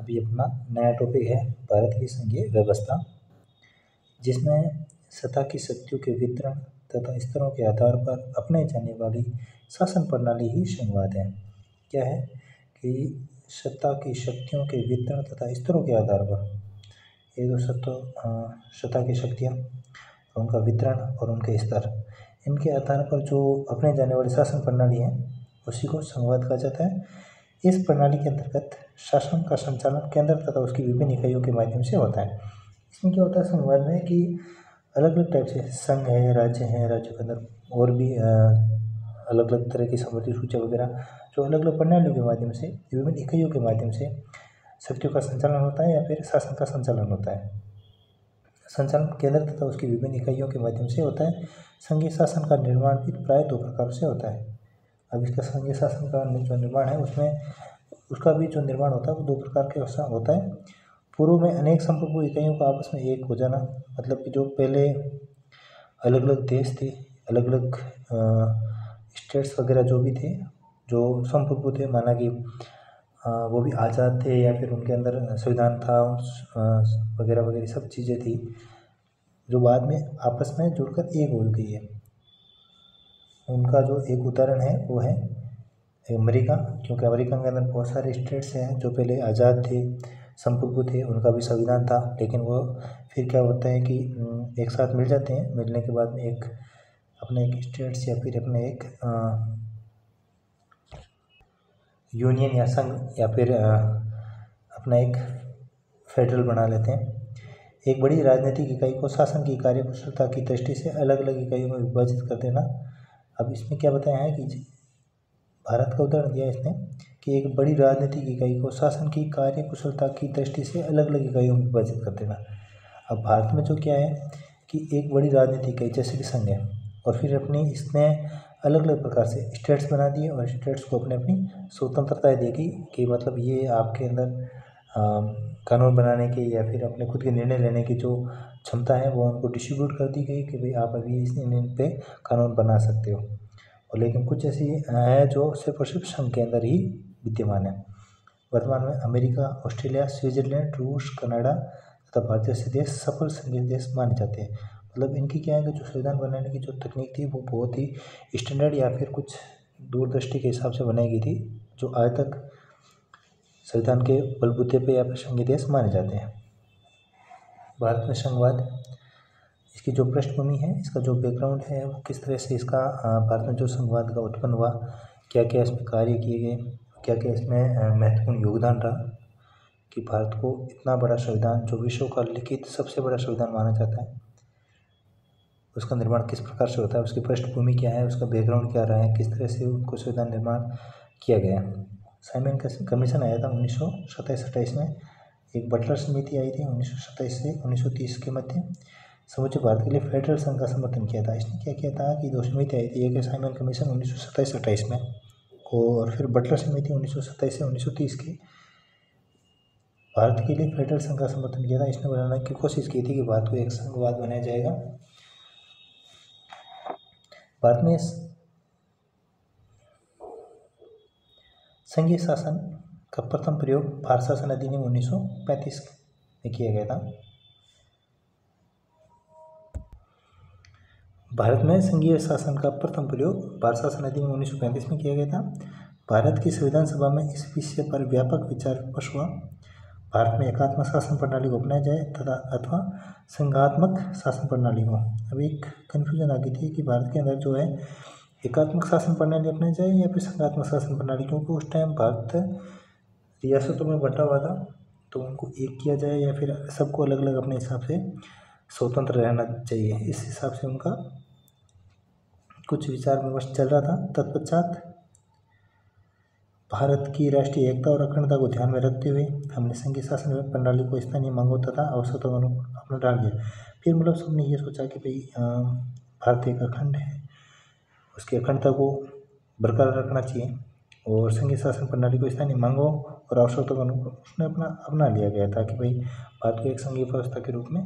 अभी अपना नया टॉपिक है भारत की संघीय व्यवस्था, जिसमें सत्ता की शक्तियों के वितरण तथा स्तरों के आधार पर अपनाई जाने वाली शासन प्रणाली ही संघवाद है। क्या है कि सत्ता की शक्तियों के वितरण तथा स्तरों के आधार पर ये जो सत्ता की शक्तियाँ, उनका वितरण और उनके स्तर, इनके आधार पर जो अपनाई जाने वाली शासन प्रणाली है उसी को संघवाद कहा जाता है। इस प्रणाली के अंतर्गत शासन का संचालन केंद्र तथा उसकी विभिन्न इकाइयों के माध्यम से होता है। इसमें क्या होता है संघवाद में कि अलग अलग टाइप से संघ है, राज्य हैं, राज्यों के अंदर और भी अलग अलग तरह की संपत्ति सूचियाँ वगैरह जो अलग अलग प्रणालियों के माध्यम से, विभिन्न इकाइयों के माध्यम से शक्तियों का संचालन होता है या फिर शासन का संचालन होता है। संचालन केंद्र तथा उसकी विभिन्न इकाइयों के माध्यम से होता है। संघीय शासन का निर्माण भी प्राय दो प्रकार से होता है। अब इसका संघीय शासन का जो निर्माण है उसमें उसका भी जो निर्माण होता है वो दो प्रकार के होता है। पूर्व में अनेक संप्रभु इकाइयों का आपस में एक हो जाना, मतलब कि जो पहले अलग अलग देश थे, अलग अलग स्टेट्स वगैरह जो भी थे, जो संप्रभु थे, माना कि वो भी आज़ाद थे या फिर उनके अंदर संविधान था वगैरह वगैरह सब चीज़ें थी, जो बाद में आपस में जुड़कर एक हो गई है। उनका जो एक उदाहरण है वो है अमेरिका, क्योंकि अमेरिका के अंदर बहुत सारे स्टेट्स हैं जो पहले आज़ाद थे, संप्रभु थे, उनका भी संविधान था, लेकिन वो फिर क्या होता है कि एक साथ मिल जाते हैं। मिलने के बाद में एक अपने एक स्टेट्स या फिर अपने एक यूनियन या संघ या फिर अपना एक फेडरल बना लेते हैं। एक बड़ी राजनीतिक इकाई को शासन की कार्यकुशलता की दृष्टि से अलग अलग इकाइयों में विभाजित कर देना। अब इसमें क्या बताया है कि भारत का उदाहरण दिया इसने कि एक बड़ी राजनीतिक इकाई को शासन की कार्यकुशलता की दृष्टि से अलग अलग इकाइयों में विभाजित कर देना। अब भारत में जो क्या है कि एक बड़ी राजनीतिक इकाई जैसे कि संघ है और फिर इसने अलग अलग प्रकार से स्टेट्स बना दिए और स्टेट्स को अपनी अपनी स्वतंत्रताएं देगी कि मतलब ये आपके अंदर कानून बनाने की या फिर अपने खुद के निर्णय लेने की जो क्षमता है वो उनको डिस्ट्रीब्यूट कर दी गई कि भाई आप अभी इन पे कानून बना सकते हो। और लेकिन कुछ ऐसी है जो सिर्फ और सिर्फ संघ के अंदर ही विद्यमान है। वर्तमान में अमेरिका, ऑस्ट्रेलिया, स्विट्जरलैंड, रूस, कनाडा तथा भारत जैसे देश सफल संघीय देश माने जाते हैं। मतलब इनकी क्या है कि जो संविधान बनाने की जो तकनीक थी वो बहुत ही स्टैंडर्ड या फिर कुछ दूरदृष्टि के हिसाब से बनाई गई थी, जो आज तक संविधान के बलबूते पे या फिर संघीय देश माने जाते हैं। भारत में संघवाद, इसकी जो पृष्ठभूमि है, इसका जो बैकग्राउंड है, वो किस तरह से इसका भारत में जो संघवाद का उत्पन्न हुआ, क्या क्या इसमें कार्य किए गए, क्या क्या इसमें महत्वपूर्ण योगदान रहा कि भारत को इतना बड़ा संविधान जो विश्व का लिखित सबसे बड़ा संविधान माना जाता है, उसका निर्माण किस प्रकार से होता है, उसकी पृष्ठभूमि क्या है, उसका बैकग्राउंड क्या रहा है, किस तरह से उनको संविधान निर्माण किया गया। साइमन कमीशन आया था 1927-28 में। एक बटलर समिति आई थी 1927 से 1930 के मध्य। समूचे भारत के लिए फेडरल संघ का समर्थन किया था। इसने क्या किया था कि दो समिति आई थी, एक है साइमन कमीशन 1927-28 में और फिर बटलर समिति 1927 से 1930 के भारत के लिए फेडरल संघ का समर्थन किया था। इसने बनाने की कोशिश की थी कि भारत को एक संघवाद बनाया जाएगा। भारत में संघीय शासन का प्रथम प्रयोग भारत शासन अधिनियम 1935 में किया गया था। भारत में संघीय शासन का प्रथम प्रयोग भारत शासन अधिनियम 1935 में किया गया था। भारत की संविधान सभा में इस विषय पर व्यापक विचार विमर्श हुआ। भारत में एकात्मक शासन प्रणाली को अपनाया जाए तथा अथवा संघात्मक शासन प्रणाली को। अब एक कन्फ्यूजन आ गई थी कि भारत के अंदर जो है एकात्मक शासन प्रणाली अपनाई जाए या फिर संघात्मक शासन प्रणाली, क्योंकि उस टाइम भारत रियासतों में बंटा हुआ था, तो उनको एक किया जाए या फिर सबको अलग अलग अपने हिसाब से स्वतंत्र रहना चाहिए। इस हिसाब से उनका कुछ विचार विमर्श चल रहा था। तत्पश्चात भारत की राष्ट्रीय एकता और अखंडता को ध्यान में रखते हुए हमने संघीय शासन प्रणाली को स्थानीय मांगों तथा आवश्यकताओं को अपना डाल दिया। फिर मतलब सबने ये सोचा कि भाई भारत एक अखंड है, उसकी अखंडता को बरकरार रखना चाहिए और संघीय शासन प्रणाली को स्थानीय मांगों और आवश्यकताओं को उसने अपना लिया गया था कि भाई भारत को एक संघीय व्यवस्था के रूप में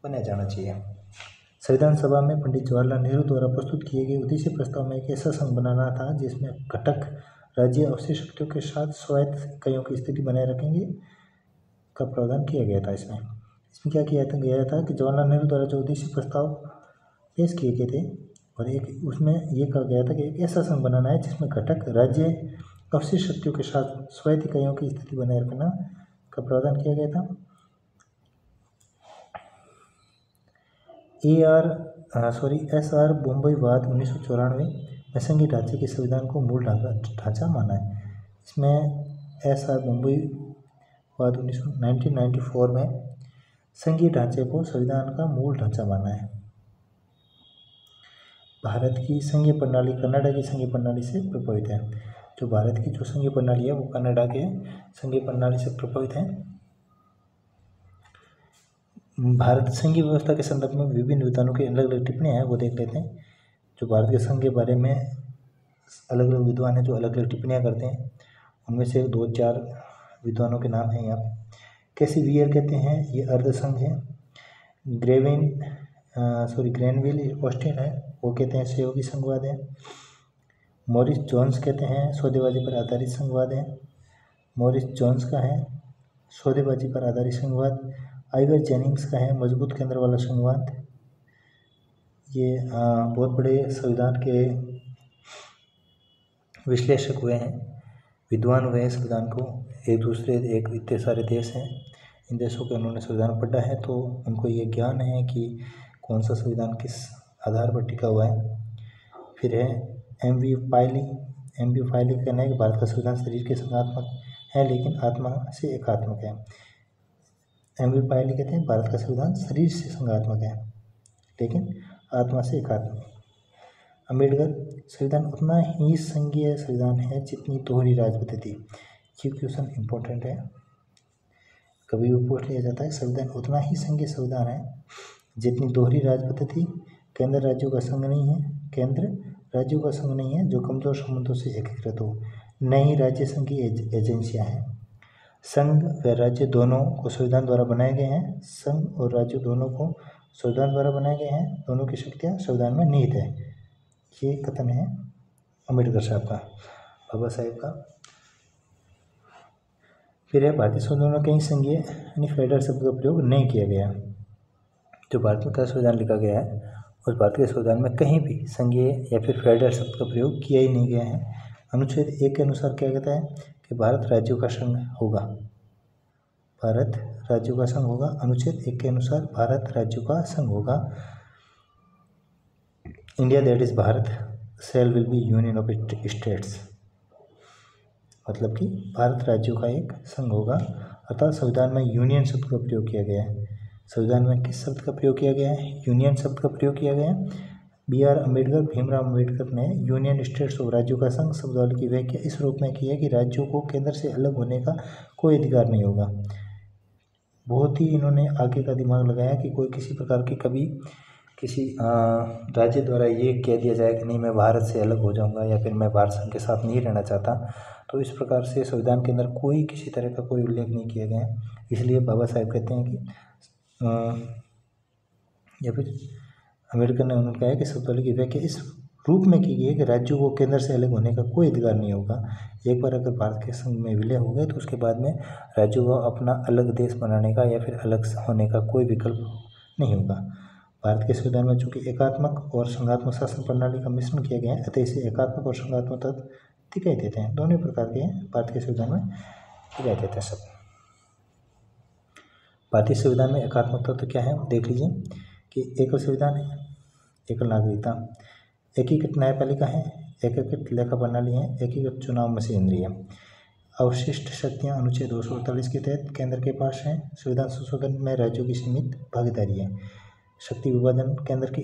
बनाया जाना चाहिए। संविधान सभा में पंडित जवाहरलाल नेहरू द्वारा प्रस्तुत किए गए उद्देश्य प्रस्ताव में एक ऐसा संघ बनाना था जिसमें घटक राज्य अवशेष शक्तियों के साथ स्वायत्त इकाइयों की स्थिति बनाए रखेंगे का प्रावधान किया गया था। इसमें क्या किया गया था कि जवाहरलाल नेहरू द्वारा जो उद्देश्य प्रस्ताव पेश किए गए थे और एक उसमें ये कहा गया था कि एक ऐसा संघ बनाना है जिसमें घटक राज्य अवशिष्ट शक्तियों के साथ स्वायत्त इकाइयों की स्थिति बनाए रखना का प्रावधान किया गया था। SR बम्बईवाद 1994 में संघीय ढांचे के संविधान को मूल ढांचा माना है। इसमें SR बम्बईवाद 1994 में संघीय ढांचे को संविधान का मूल ढांचा माना है। भारत की संघीय प्रणाली कनाडा की संघीय प्रणाली से प्रभावित है। जो भारत की जो संघीय प्रणाली है वो कनाडा के संघीय प्रणाली से प्रभावित है। भारत संघीय व्यवस्था के संदर्भ में विभिन्न विद्वानों की अलग अलग टिप्पणियाँ हैं, वो देख लेते हैं। जो भारत के संघ के बारे में अलग अलग विद्वान हैं जो अलग अलग टिप्पणियाँ करते हैं, उनमें से 2-4 विद्वानों के नाम हैं यहाँ पे। कैसी वियर कहते हैं ये अर्ध संघ है। ग्रेनविल ऑस्टिन है, वो कहते हैं सहयोगी संघवाद है। मॉरिस जोन्स कहते हैं सौदेबाजी पर आधारित संघवाद है। मॉरिस जोन्स का है सौदेबाजी पर आधारित संघवाद। आइवर जेनिंग्स का है मजबूत केंद्र वाला संघवाद। ये बहुत बड़े संविधान के विश्लेषक हुए हैं, विद्वान हुए हैं संविधान को। एक इतने सारे देश हैं, इन देशों के उन्होंने संविधान पढ़ा है तो उनको ये ज्ञान है कि कौन सा संविधान किस आधार पर टिका हुआ है। फिर है M.V. पायली का कहना है कि भारत का संविधान शरीर के संगात्मक है लेकिन आत्मा से एकात्मक है। M.V. पायली कहते हैं भारत का संविधान शरीर से संगात्मक है लेकिन आत्मा से एकात्मक है। अम्बेडकर संविधान उतना ही संघीय संविधान है जितनी दोहरी राज पद्धति। ये क्वेश्चन इंपॉर्टेंट है, कभी भी पूछ लिया जाता है। संविधान उतना ही संघीय संविधान है जितनी दोहरी राज पद्धति। केंद्र राज्यों का संघ नहीं है जो कमजोर संबंधों से एकीकृत हो। नई राज्य संघ की एजेंसियां हैं। संघ व राज्य दोनों को संविधान द्वारा बनाए गए हैं। संघ और राज्य दोनों को संविधान द्वारा बनाए गए हैं। दोनों की शक्तियाँ संविधान में निहित है। ये कथन है अम्बेडकर साहब का, बाबा साहेब का। फिर है भारतीय संविधान में कहीं संघीय यानी फेडरल शब्द का प्रयोग नहीं किया गया। जो भारत में का संविधान लिखा गया है उस भारतीय संविधान में कहीं भी संघीय या फिर फेडरल शब्द का प्रयोग किया ही नहीं गया है। अनुच्छेद 1 के अनुसार क्या कहता है कि भारत राज्यों का संघ होगा। भारत राज्यों का संघ होगा। अनुच्छेद 1 के अनुसार भारत राज्यों का संघ होगा। India that is Bharat shall will be union of states, मतलब कि भारत राज्यों का एक संघ होगा। अर्थात संविधान में यूनियन शब्द का प्रयोग किया गया है। संविधान में किस शब्द का प्रयोग किया गया है? यूनियन शब्द का प्रयोग किया गया है। भीमराव अम्बेडकर ने यूनियन स्टेट्स और राज्यों का संघ शब्दावली की व्याख्या इस रूप में की है कि राज्यों को केंद्र से अलग होने का कोई अधिकार नहीं होगा। बहुत ही इन्होंने आगे का दिमाग लगाया कि कोई किसी प्रकार की कभी किसी राज्य द्वारा ये कह दिया जाए कि नहीं मैं भारत से अलग हो जाऊंगा या फिर मैं भारत संघ के साथ नहीं रहना चाहता, तो इस प्रकार से संविधान के अंदर कोई किसी तरह का कोई उल्लेख नहीं किया गया है। इसलिए बाबा साहेब कहते हैं कि या फिर अम्बेडकर ने उन्होंने कहा है कि शब्दावली की व्याख्या इस रूप में की गई है कि राज्यों को केंद्र से अलग होने का कोई अधिकार नहीं होगा। एक बार अगर भारत के संघ में विलय हो गए तो उसके बाद में राज्यों को अपना अलग देश बनाने का या फिर अलग होने का कोई विकल्प नहीं होगा। भारत के संविधान में चूंकि एकात्मक और संघात्मक शासन प्रणाली का मिश्रण किया गया है, अतः इसे एकात्मक और संघात्मक तत्व दिखाई देते हैं। दोनों प्रकार के भारत के संविधान में दिखाई देते हैं सब। भारतीय संविधान में एकात्मक तत्व क्या है देख लीजिए कि एकल संविधान है, एकल नागरिकता, एकीकृत न्यायपालिका है, एकीकृत लेखा प्रणाली है, एकीकृत चुनाव मशीनरी है। अवशिष्ट शक्तियाँ अनुच्छेद 248 के तहत केंद्र के पास हैं। संविधान संशोधन में राज्यों की सीमित भागीदारी है। शक्ति विभाजन केंद्र के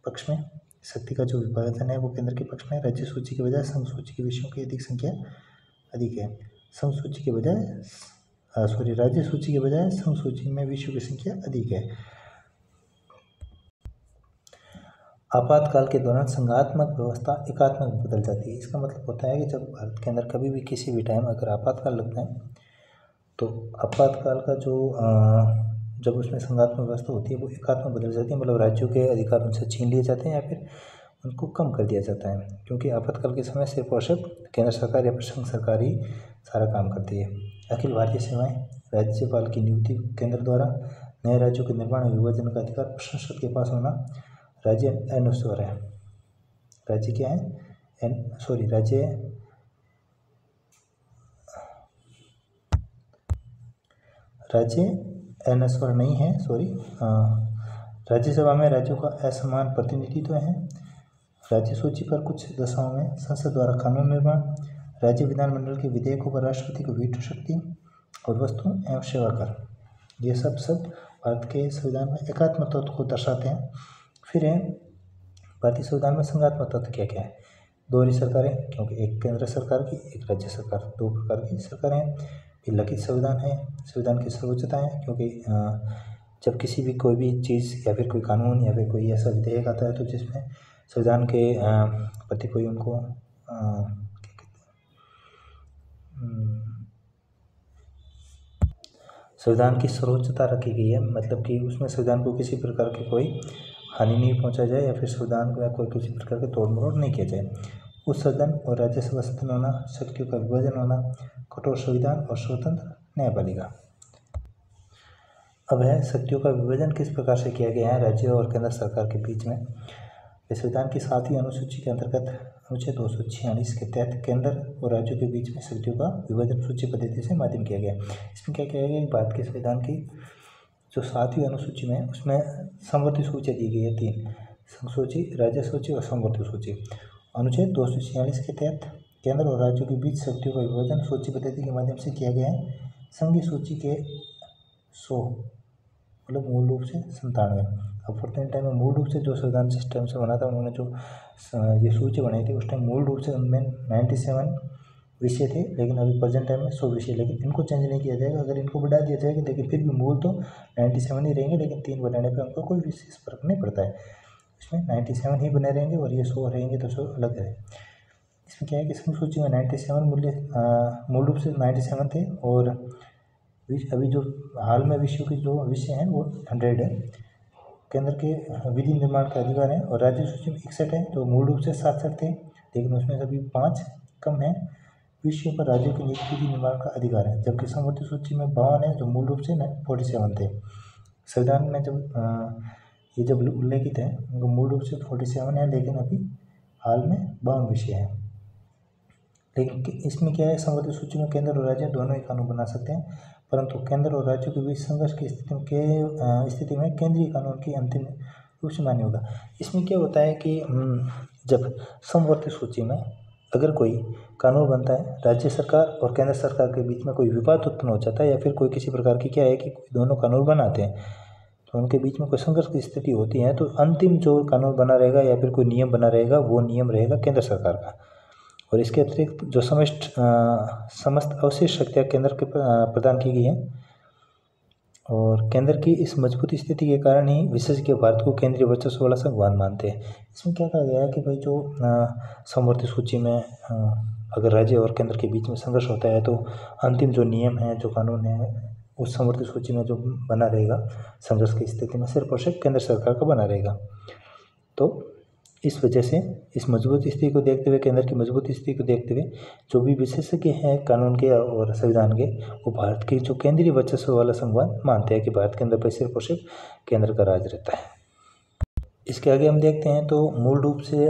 पक्ष में, शक्ति का जो विभाजन है वो केंद्र के पक्ष में। राज्य सूची के बजाय संघ सूची के विषयों की अधिक संख्या अधिक है। संघ सूची के बजाय राज्य सूची के बजाय संघ सूची में विषयों की संख्या अधिक है। आपातकाल के दौरान संघात्मक व्यवस्था एकात्मक बदल जाती है। इसका मतलब होता है कि जब भारत के अंदर कभी भी किसी भी टाइम अगर आपातकाल लगता है तो आपातकाल का जो जब उसमें संघात्मक व्यवस्था होती है वो एकात्मक बदल जाती है। मतलब राज्यों के अधिकार उनसे छीन लिए जाते हैं या फिर उनको कम कर दिया जाता है, क्योंकि आपातकाल के समय सिर्फ और सिर्फ केंद्र सरकार या फिर संघ सरकार ही सारा काम करती है। अखिल भारतीय सेवाएं राज्यपाल की नियुक्ति केंद्र द्वारा। नए राज्यों के निर्माण और विभाजन का अधिकार संसद के पास होना। राज्य अनस्वर है। राज्य क्या है? राज्य अनस्वर नहीं है। राज्यसभा में राज्यों का असमान प्रतिनिधित्व है। राज्य सूची पर कुछ दशाओं में संसद द्वारा कानून निर्माण। राज्य विधानमंडल के विधेयकों पर राष्ट्रपति को वीटो शक्ति और वस्तु एवं सेवा कर। ये सब भारत के संविधान में एकात्मक तत्व को दर्शाते हैं। फिर है भारतीय संविधान में संघात्मक तत्व क्या क्या है? दोहरी सरकारें, क्योंकि एक केंद्र सरकार की एक राज्य सरकार, दो प्रकार की सरकारें हैं। फिर लिखित संविधान है। संविधान की सर्वोच्चता है, क्योंकि जब किसी भी कोई भी चीज़ या फिर कोई कानून या फिर कोई ऐसा विधेयक आता है तो जिसमें संविधान के प्रति कोई उनको क्या कहते हैं, संविधान की सर्वोच्चता रखी गई है, मतलब कि उसमें संविधान को किसी प्रकार की कोई हानि नहीं पहुंचा जाए या फिर संविधान को या कोई किसी प्रकार के तोड़ मरोड़ नहीं किया जाए। उच्च सदन और राज्यसभा सदन होना, शक्तियों का विभाजन होना, कठोर संविधान और स्वतंत्र न्यायपालिका। अब है शक्तियों का विभाजन किस प्रकार से किया गया है राज्य और केंद्र सरकार के बीच में। संविधान की 7वीं अनुसूची के अंतर्गत अनुच्छेद 246 के तहत केंद्र और राज्यों के बीच में शक्तियों का विभाजन सूची पद्धति से माध्यम किया गया। इसमें क्या किया गया? भारत के संविधान की जो 7वीं अनुसूची में उसमें समवर्ती सूची दी गई है 3, संघ सूची, राज्य सूची और समवर्ती सूची। अनुच्छेद 246 के तहत केंद्र और राज्यों के बीच शक्तियों का विभाजन सूची पद्धति के माध्यम से किया गया है। संघीय सूची के 100 मतलब मूल रूप से 97। अब वर्तमान टाइम में मूल रूप से जो संविधान सिस्टम से बना था, उन्होंने जो ये सूची बनाई थी उस टाइम मूल रूप से उनमें 97 विषय थे, लेकिन अभी प्रेजेंट टाइम में 100 विषय। लेकिन इनको चेंज नहीं किया जाएगा, अगर इनको बढ़ा दिया जाएगा लेकिन फिर भी मूल तो 97 ही रहेंगे, लेकिन 3 बढ़ाने पर उनको कोई विशेष फर्क नहीं पड़ता है। इसमें 97 ही बने रहेंगे और ये 100 रहेंगे तो 100 अलग है। इसमें क्या है कि संघ सूची में 97 मूल रूप से 97 थे और अभी जो हाल में विश्व के जो विषय हैं वो 100 है। केंद्र के विधि निर्माण का अधिकार है और राज्य सूची में 61 है, तो मूल रूप से 67 थे, लेकिन उसमें सभी 5 कम है। विषयों पर राज्यों के नीति विधि निर्माण का अधिकार है, जबकि समवर्ती सूची में 52 है, जो मूल रूप से 47 थे। संविधान में जब उल्लेखित है उनको मूल रूप से 47 है, लेकिन अभी हाल में 52 विषय हैं। लेकिन इसमें क्या है, समवर्ती सूची में केंद्र और राज्य दोनों ही कानून बना सकते हैं, परंतु केंद्र और राज्यों के बीच संघर्ष की स्थिति में केंद्रीय कानून की अंतिम रूप से मान्य होगा। इसमें क्या होता है कि जब समवर्ती सूची में अगर कोई कानून बनता है, राज्य सरकार और केंद्र सरकार के बीच में कोई विवाद उत्पन्न हो जाता है या फिर कोई किसी प्रकार की क्या है कि दोनों कानून बनाते हैं तो उनके बीच में कोई संघर्ष की स्थिति होती है, तो अंतिम जो कानून बना रहेगा या फिर कोई नियम बना रहेगा वो नियम रहेगा केंद्र सरकार का। और इसके अतिरिक्त जो समस्त अवशेष शक्तियाँ केंद्र के प्रदान की गई हैं और केंद्र की इस मजबूत स्थिति के कारण ही विशेषज्ञ भारत को केंद्रीय वर्चस्व वाला संविधान मानते हैं। इसमें क्या कहा गया है कि भाई जो समवर्ती सूची में अगर राज्य और केंद्र के बीच में संघर्ष होता है तो अंतिम जो नियम है, जो कानून है, उस समवर्ती सूची में जो बना रहेगा संघर्ष की स्थिति में सिर्फ और सिर्फ केंद्र सरकार का बना रहेगा। तो इस वजह से इस मजबूत स्थिति को देखते हुए, केंद्र की मजबूत स्थिति को देखते हुए जो भी विशेषज्ञ हैं कानून के और संविधान के, वो भारत के जो केंद्रीय वर्चस्व वाला संविधान मानते हैं कि भारत के अंदर पर सिर्फ और सिर्फ केंद्र का राज रहता है। इसके आगे हम देखते हैं तो मूल रूप से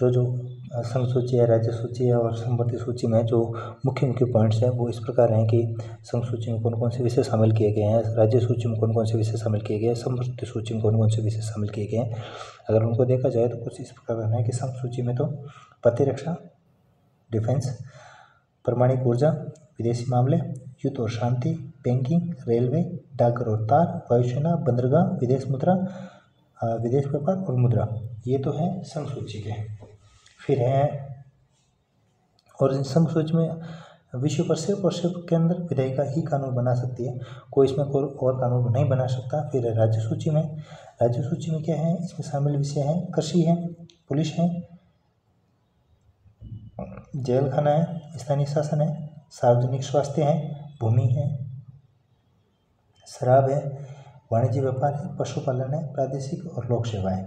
जो संघ सूची है, राज्य सूची है और समवर्ती सूची में जो मुख्य पॉइंट्स हैं वो इस प्रकार हैं कि संघ सूची में कौन कौन से विषय शामिल किए गए हैं, राज्य सूची में कौन कौन से विषय शामिल किए गए हैं, समवर्ती सूची में कौन कौन से विषय शामिल किए गए हैं। अगर उनको देखा जाए तो कुछ इस प्रकार है कि संघ सूची में तो प्रतिरक्षा, डिफेंस, परमाणु ऊर्जा, विदेशी मामले, युद्ध और शांति, बैंकिंग, रेलवे, डाकघर और तार, वायुसेना, बंदरगाह, विदेश मुद्रा, विदेश व्यापार और मुद्रा, ये तो है संघ सूची के। फिर है और संघ सूची में विषय पर सिर्फ और सिर्फ केंद्र विधायिका ही कानून बना सकती है, कोई इसमें कोई और कानून नहीं बना सकता। फिर है राज्य सूची में क्या है, इसमें शामिल विषय हैं कृषि है, पुलिस है, जेल खाना है, स्थानीय शासन है, सार्वजनिक स्वास्थ्य है, भूमि है, शराब है, वाणिज्य व्यापार है, पशुपालन है, प्रादेशिक और लोक सेवाएं।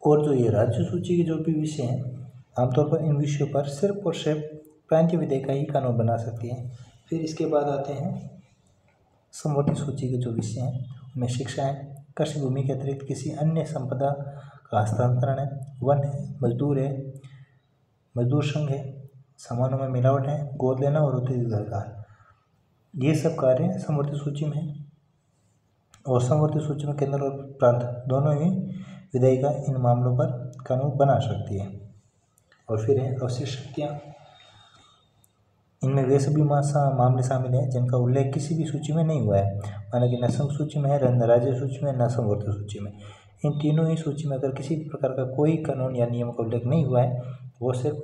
और जो ये राज्य सूची के जो भी विषय हैं, आमतौर पर इन विषयों पर सिर्फ और सिर्फ प्रांतीय विधेयिका ही कानून बना सकती है। फिर इसके बाद आते हैं समवर्ती सूची के जो विषय हैं उनमें शिक्षा है, कृषि भूमि के अतिरिक्त किसी अन्य संपदा का हस्तांतरण है, वन है, मजदूर है, मजदूर संघ है, सामानों में मिलावट है, गोद लेना और उत्तराधिकार, ये सब कार्य समवर्ती सूची में है। और समवर्ती सूची में केंद्र और प्रांत दोनों ही विधेयिका इन मामलों पर कानून बना सकती है। और फिर है अवशिष्ट शक्तियाँ, इनमें वे सभी मामले शामिल हैं जिनका उल्लेख किसी भी सूची में नहीं हुआ है, माना कि न संघ सूची में है, न राज्य सूची में, न समवर्ती सूची में। इन तीनों ही सूची में अगर किसी भी प्रकार का कोई कानून या नियम का उल्लेख नहीं हुआ है, वो सिर्फ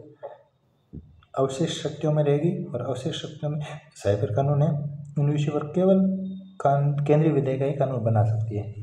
अवशिष्ट शक्तियों में रहेगी। और अवशिष्ट शक्तियों में साइबर कानून है, इन विषयों पर केवल केंद्रीय विधेयिका ही कानून बना सकती है।